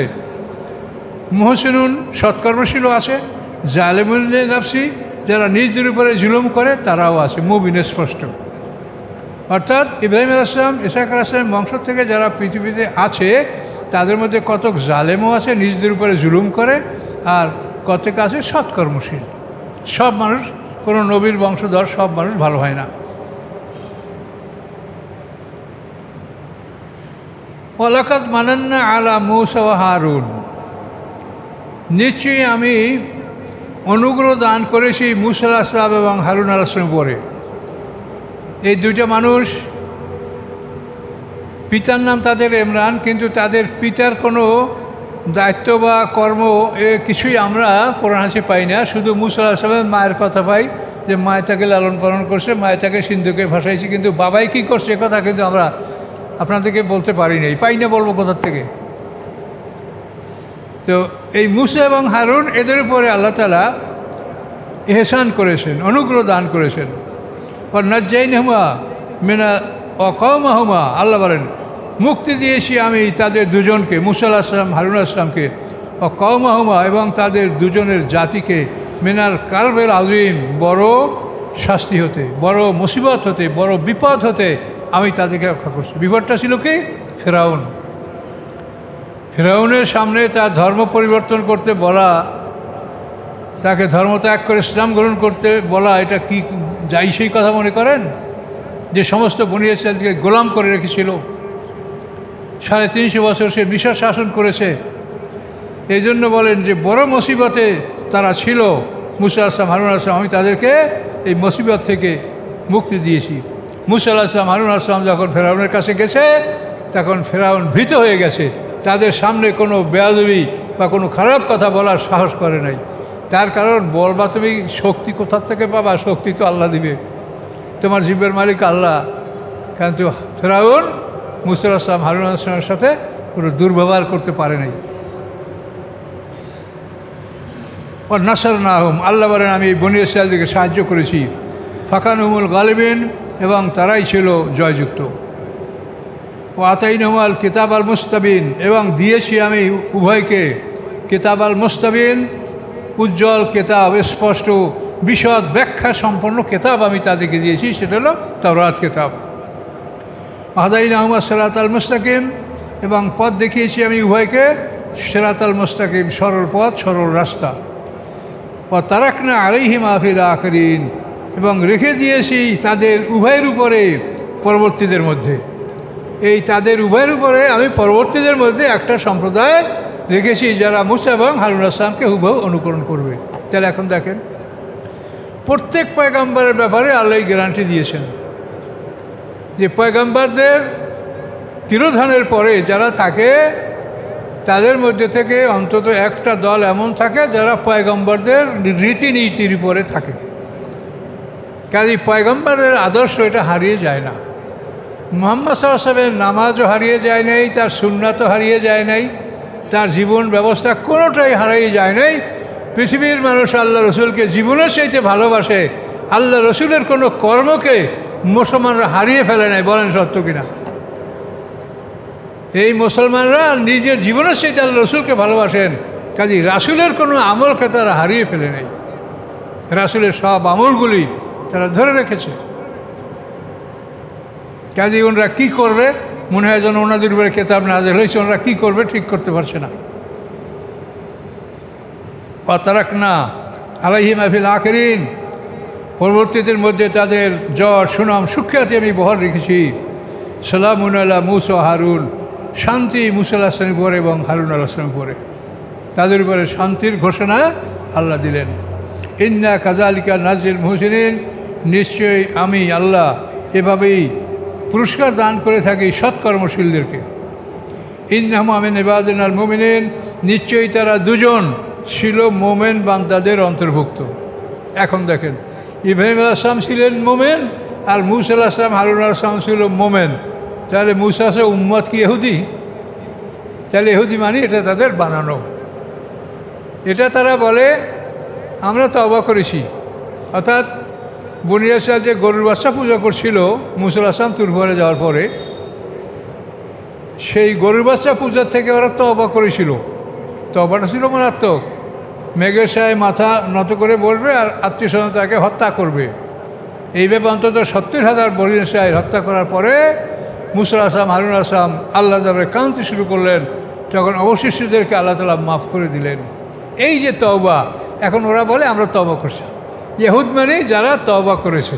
মুহসিনুন, সৎকর্মশীলও আছে, জালেমুন লিনাফসি, যারা নিজদের উপরে জুলুম করে তারাও আছে, মুবিন, স্পষ্ট। অর্থাৎ ইব্রাহিম আলাইহিস সালাম, ইসহাক আলাইহিস সালামের বংশ থেকে যারা পৃথিবীতে আছে তাদের মধ্যে কতক জালেমও আছে, নিজদের উপরে জুলুম করে, আর কতক আছে সৎকর্মশীল। সব মানুষ, কোনো নবীর বংশধর সব মানুষ ভালো হয় না। ওয়ালাকাদ মানান্না আলা মূসা ওয়া হারুন, নিশ্চয়ই আমি অনুগ্রহ দান করেছি মূসা আলাইহিস সালাম এবং হারুন আলাইহিস সালামের উপরে। এই দুইটা মানুষ, পিতার নাম তাদের ইমরান, কিন্তু তাদের পিতার কোনো দায়িত্ব বা কর্ম কিছুই আমরা কোরআন হাদিসে পাই না। শুধু মূসা আলাইহিস সালামের মায়ের কথা পাই, যে মায় তাকে লালন পালন করছে, মায় তাকে সিন্ধুকে ভাসাইছে, কিন্তু বাবাই কী করছে এ কথা কিন্তু আমরা আপনাদেরকে বলতে পারি নাই, পাই না, বলবো কোথার থেকে। তো এই মূসা এবং হারুন, এদের উপরে আল্লাহ তাআলা ইহসান করেছেন, অনুগ্রহ দান করেছেন। নাজ্জাইনাহুমা মিনা ওয়া কওমাহুমা, আল্লাহ বলেন মুক্তি দিয়েছি আমি তাদের দুজনকে, মূসা আলাইহিস সালাম, হারুন আলাইহিস সালামকে, ওয়া কওমাহুমা, এবং তাদের দুজনের জাতিকে, মিনাল কারবেল আযীম, বড় শাস্তি হতে, বড় মুসিবত হতে, বড় বিপদ হতে আমি তাদেরকে রক্ষা করছি। বিপদটা ছিল কি? ফেরাউন। ফেরাউনের সামনে তার ধর্ম পরিবর্তন করতে বলা, তাকে ধর্ম ত্যাগ করে ইসলাম গ্রহণ করতে বলা, এটা কি যাই সেই কথা মনে করেন? যে সমস্ত বনী ইসরাঈলকে গোলাম করে রেখেছিল, 350 বছর সে মিশর শাসন করেছে। এই জন্য বলেন যে বড় মুসিবতে তারা ছিল মূসা আলাইহিস সালাম, হারুন আলাইহিস সালাম, আমি তাদেরকে এই মুসিবত থেকে মুক্তি দিয়েছি। মূসা আলাইহিস সালাম, হারুন আলাইহিস সালাম যখন ফেরাউনের কাছে গেছে, তখন ফেরাউন ভীত হয়ে গেছে, তাদের সামনে কোনো বেয়াদবি বা কোনো খারাপ কথা বলার সাহস করে নাই। তার কারণ, বলবা তুমি শক্তি কোথার থেকে পাবা? শক্তি তো আল্লাহ দিবে, তোমার জীবের মালিক আল্লাহ। কিন্তু ফেরাউন মূসা আলাইহিস সালাম, হারুন আলাইহিস সালামের সাথে কোনো দুর্ব্যবহার করতে পারে নাই। ও নাসার নাহম, আল্লাহ বলেন আমি বনী ইসরাঈলদেরকে সাহায্য করেছি। ফাকানুহুমুল গালিবিন, এবং তারাই ছিল জয়যুক্ত। ও আতাইনহুমাল কিতাব আল মুস্তাবিন, এবং দিয়েছি আমি উভয়কে কিতাব আল মুস্তাবিন, উজ্জ্বল কেতাব, স্পষ্ট বিশদ ব্যাখ্যা সম্পন্ন কেতাব আমি তাদেরকে দিয়েছি, সেটা হলো তাওরাত কেতাব। হাদাইনাহুমা সিরাত আল মুস্তাকিম, এবং পথ দেখিয়েছি আমি উভয়কে সিরাত আল মুস্তাকিম, সরল পথ, সরল রাস্তা। ও তারাকনা আলাইহিম ফিল আখিরিন, এবং রেখে দিয়েছি তাদের উভয়ের উপরে পরবর্তীদের মধ্যে। এই তাদের উভয়ের উপরে আমি পরবর্তীদের মধ্যে একটা সম্প্রদায় রেখেছি যারা মুসা এবং হারুন আসলামকে হুবহু অনুকরণ করবে। তাহলে এখন দেখেন, প্রত্যেক পয়গম্বরের ব্যাপারে আল্লাহ গ্যারান্টি দিয়েছেন যে পয়গম্বরদের তিরোধানের পরে যারা থাকে তাদের মধ্যে থেকে অন্তত একটা দল এমন থাকে যারা পয়গম্বরদের রীতিনীতির উপরে থাকে। কাজেই পয়গম্বরের আদর্শ এটা হারিয়ে যায় না। মুহাম্মদ সাল্লাল্লাহু আলাইহি ওয়াসাল্লামের নামাজও হারিয়ে যায় নাই, তার সুন্নাতও হারিয়ে যায় নাই, তার জীবন ব্যবস্থা কোনোটাই হারিয়ে যায় নাই। পৃথিবীর মানুষ আল্লাহ রসুলকে জীবনের চাইতে ভালোবাসে, আল্লাহ রসুলের কোনো কর্মকে মুসলমানরা হারিয়ে ফেলে নাই। বলেন সত্য কিনা? এই মুসলমানরা নিজের জীবনের চাইতে আল্লাহ রসুলকে ভালোবাসেন, কাজেই রাসুলের কোনো আমলকে তারা হারিয়ে ফেলে নাই। রাসুলের সব আমলগুলি তারা ধরে রেখেছে। কাজেই ওনারা কী করবে, মনে হয় যেন ওনাদের উপরে কেতাব নাযিল হয়েছে, ওনারা কী করবে ঠিক করতে পারছে না। ওয়াতারাকনা আলাইহিম ফিল আখিরিন, পরবর্তীদের মধ্যে তাদের যশ সুনাম সুখ্যাতি আমি বহাল রেখেছি। সালামুন আলা মুসা হারুন, শান্তি মুসা আলাইহিস সালামের উপরে এবং হারুন আলাইহিস সালামের উপরে, তাদের উপরে শান্তির ঘোষণা আল্লাহ দিলেন। ইন্না কাযালিকা নাজিল মুহসিনিন, নিশ্চয়ই আমি আল্লাহ এভাবেই পুরস্কার দান করে থাকি সৎকর্মশীলদেরকে। ইন্নাহুম মিন ইবাদিনাল মুমিনিন, নিশ্চয়ই তারা দুজন ছিল মোমেন বান্দাদের অন্তর্ভুক্ত। এখন দেখেন, ইব্রাহিম আলাইহিস সালাম ছিলেন মোমেন, আর মুসা আলাইহিস সালাম হারুন আলাইহিস সালাম ছিল মোমেন। তাহলে মুসা আছে উম্মত কি ইহুদি? তাহলে ইহুদি মানে এটা তাদের বানানো। এটা তারা বলে আমরা তওবা করেছি, অর্থাৎ বনী ইসরাঈল যে গরুর বাচ্চা পূজা করছিল মুসা আলাইহিস সালাম তুর পাহাড়ে যাওয়ার পরে, সেই গরুর বাচ্চা পূজার থেকে ওরা তওবা করেছিল। তওবাটা ছিল মারাত্মক। মেঘের সায় মাথা নত করে বসবে আর আত্মীয় স্বজন তাকে হত্যা করবে। এইভাবে অন্তত 70,000 বনী ইসরাঈল হত্যা করার পরে মুসা আলাইহিস সালাম হারুন আলাইহিস সালাম আল্লাহ দরবারে কাঁদতে শুরু করলেন। তখন অবশিষ্টদেরকে আল্লাহ তাআলা মাফ করে দিলেন। এই যে তওবা, এখন ওরা বলে আমরা তওবা করছি। ইহুদ মানে যারা তওবা করেছে,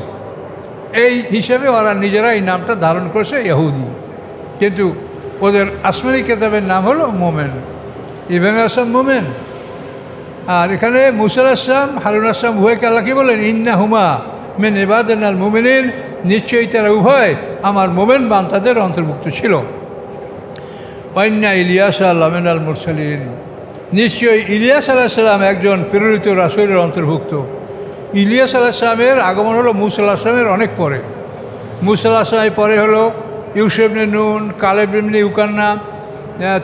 এই হিসেবে ওরা নিজেরা এই নামটা ধারণ করেছে ইহুদি, কিন্তু ওদের আসমানি কেতাবের নাম হলো মোমেন। ইব্রাহিম আলাইহিস সালাম মোমেন, আর এখানে মুসা আলাইহিস সালাম হারুন আলাইহিস সালাম উভয়কে আল্লাহ কি বলেন? ইন্নাহুমা মিন ইবাদিনাল মুমিনিন, নিশ্চয়ই তারা উভয় আমার মোমেন বান্দাদের অন্তর্ভুক্ত ছিল। ওয়াইন্না ইলিয়াস লামিনাল মুরসালিন, নিশ্চয়ই ইলিয়াস আলাইহিস সালাম একজন প্রেরিত রাসূলের অন্তর্ভুক্ত। ইলিয়াস আলাইহিস সালামের আগমন হলো মুসা আলাইহিস সালামের অনেক পরে। মুসা আলাইহিস সালামের পরে হলো ইউসুফ ইবনে নুন, কালেব ইবনে ইউকান্না,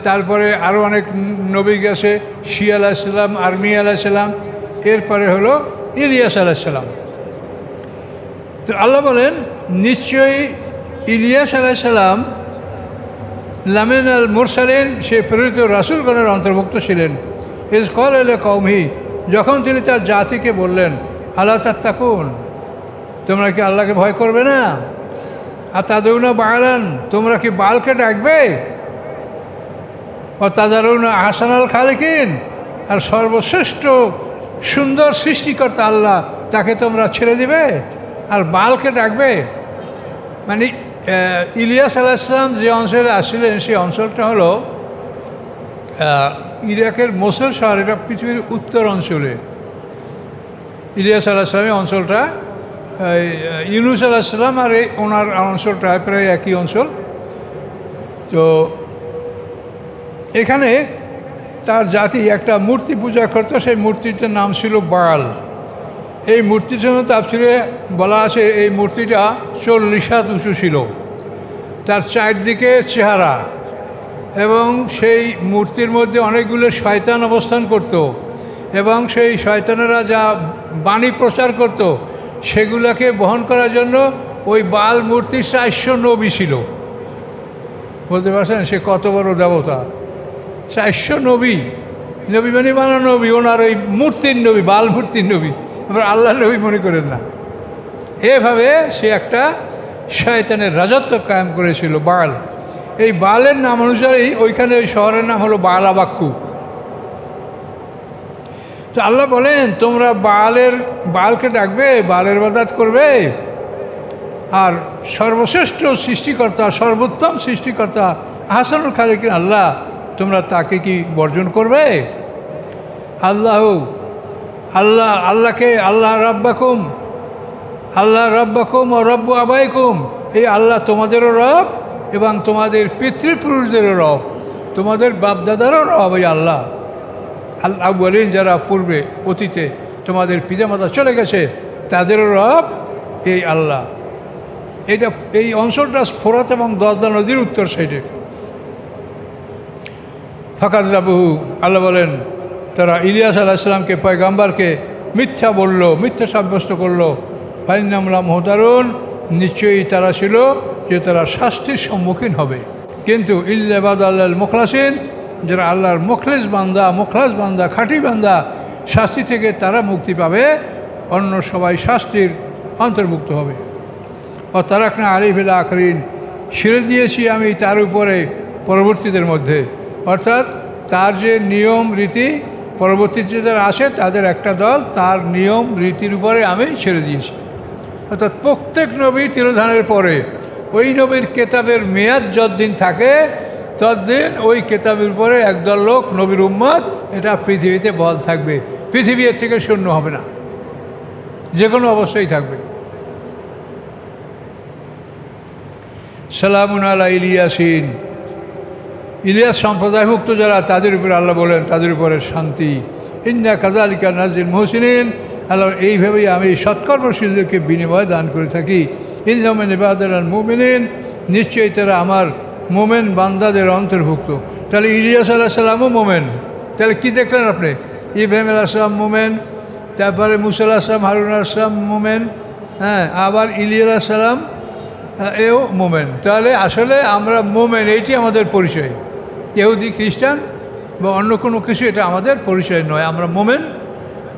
তারপরে আরও অনেক নবী গেছে, শিয়া আলাইহিস সালাম, আরমিয়া আলাইহিস সালাম, এরপরে হলো ইলিয়াস আলাইহিস সালাম। তো আল্লাহ বলেন নিশ্চয়ই ইলিয়াস আলাইহিস সালাম লামিনাল মুরসালিন, সে প্রেরিত রাসূলগণের অন্তর্ভুক্ত ছিলেন। ইজ ক্বালা লিকওমিহি, যখন তিনি তার জাতিকে বললেন আলা তাত্তাকুন, তোমরা কি আল্লাহকে ভয় করবে না? আতাদউনা বালান, তোমরা কি বালকে ডাকবে? ও তাজারুনা আহসানাল খালিকিন, আর সর্বশ্রেষ্ঠ সুন্দর সৃষ্টিকর্তা আল্লাহ, তাকে তোমরা ছেড়ে দিবে আর বালকে ডাকবে? মানে ইলিয়াস আলাইহিস সালাম যে অঞ্চলে আসছিলেন সেই অঞ্চলটা হলো ইরাকের মোসুল শহর, এটা পৃথিবীর উত্তর অঞ্চলে। ইলিয়াস আলাইহিস সালামের অঞ্চলটা, ইউনূস আলাইহিস সালাম আর এই ওনার অঞ্চলটা প্রায় একই অঞ্চল। তো এখানে তার জাতি একটা মূর্তি পূজা করত, সেই মূর্তিটার নাম ছিল বাল। এই মূর্তির জন্য তাফসিরে বলা আছে এই মূর্তিটা 40 হাত উঁচু ছিল, তার চারদিকে চেহারা, এবং সেই মূর্তির মধ্যে অনেকগুলো শয়তান অবস্থান করত, এবং সেই শয়তানেরা যা বাণী প্রচার করত সেগুলোকে বহন করার জন্য ওই বাল মূর্তির 400 নবী ছিল। বলতে পারছেন সে কত বড় দেবতা? 400 নবী, নবী মানে বানানো নবী, ওনার ওই মূর্তির নবী, বাল মূর্তির নবী, এবার আল্লাহ নবী মনে করেন না। এভাবে সে একটা শয়তানের রাজত্ব কায়েম করেছিল বাল। এই বালের নাম অনুসারেই ওইখানে ওই শহরের নাম হলো বালাবাক্কু। তো আল্লাহ বলেন তোমরা বালকে ডাকবে, বালের ইবাদত করবে, আর সর্বশ্রেষ্ঠ সৃষ্টিকর্তা, সর্বোত্তম সৃষ্টিকর্তা আহসানুল খালিকিন আল্লাহ, তোমরা তাকে কি বর্জন করবে? আল্লাহকে আল্লাহ রব্বাকুম ও রব্বু আবাইকুম, এই আল্লাহ তোমাদেরও রব এবং তোমাদের পিতৃপুরুষদেরও রব, তোমাদের বাপদাদারও রব। এই আল্লাহ বলেন যারা পূর্বে অতীতে তোমাদের পিতামাতা চলে গেছে তাদেরও রব এই আল্লাহ। এই অঞ্চলটা ফোরাত এবং দজদা নদীর উত্তর সাইডে। ফাকাযযাবুহু, আল্লাহ বলেন তারা ইলিয়াস আলাইহিস সালামকে, পয়গাম্বারকে মিথ্যা বলল, মিথ্যা সাব্যস্ত করলো। ফাইন্নাহুম লামুহদারুন, নিশ্চয়ই তারা ছিল যে তারা শাস্তির সম্মুখীন হবে। কিন্তু ইল্লা ইবাদাল্লাহিল মুখলাসিন, যারা আল্লাহর মুখলাস বান্দা, খাঁটি বান্দা, শাস্তি থেকে তারা মুক্তি পাবে, অন্য সবাই শাস্তির অন্তর্ভুক্ত হবে। ও তারাকনা আলাইহিল আখিরিন, ছেড়ে দিয়েছি আমি তার উপরে পরবর্তীদের মধ্যে, অর্থাৎ তার যে নিয়ম রীতি পরবর্তীতে যারা আসে তাদের একটা দল তার নিয়ম রীতির উপরে আমি ছেড়ে দিয়েছি। অর্থাৎ প্রত্যেক নবী তিরোধানের পরে ওই নবীর কেতাবের মেয়াদ যতদিন থাকে ততদিন ওই কেতাবের উপরে একদল লোক, নবীর উম্মত, এটা পৃথিবীতে বল থাকবে, পৃথিবী এর থেকে শূন্য হবে না, যে কোনো অবস্থায় থাকবে। সালামুন আলা ইলিয়াসিন, ইলিয়াস সম্প্রদায়ভুক্ত যারা তাদের উপরে আল্লাহ বলেন তাদের উপরে শান্তি। ইন্না কাযালিকা নাজিল মুহসিনিন, আল্লাহ এইভাবেই আমি সৎকর্মশীলদেরকে বিনিময় দান করে থাকি। ইন্নাহুম মিন ইবাদিনাল মুমিনিন, নিশ্চয়ই তারা আমার মোমেন বান্দাদের অন্তর্ভুক্ত। তাহলে ইলিয়াস আলাইহিস সালামও মোমেন। তাহলে কি দেখলেন আপনি? ইব্রাহিম আলাইহিস সালাম মোমেন, তারপরে মুসা আলাইহিস সালাম, হারুন আলাইহিস সালাম মোমেন, হ্যাঁ, আবার ইলিয়াস আলাইহিস সালাম এও মোমেন। তাহলে আসলে আমরা মোমেন, এইটি আমাদের পরিচয়। ইহুদি খ্রিস্টান বা অন্য কোনো কিছু এটা আমাদের পরিচয় নয়। আমরা মোমেন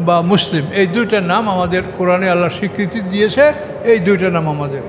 বা মুসলিম, এই দুইটার নাম আমাদের কোরআনে আল্লাহ স্বীকৃতি দিয়েছে, এই দুইটার নাম আমাদের।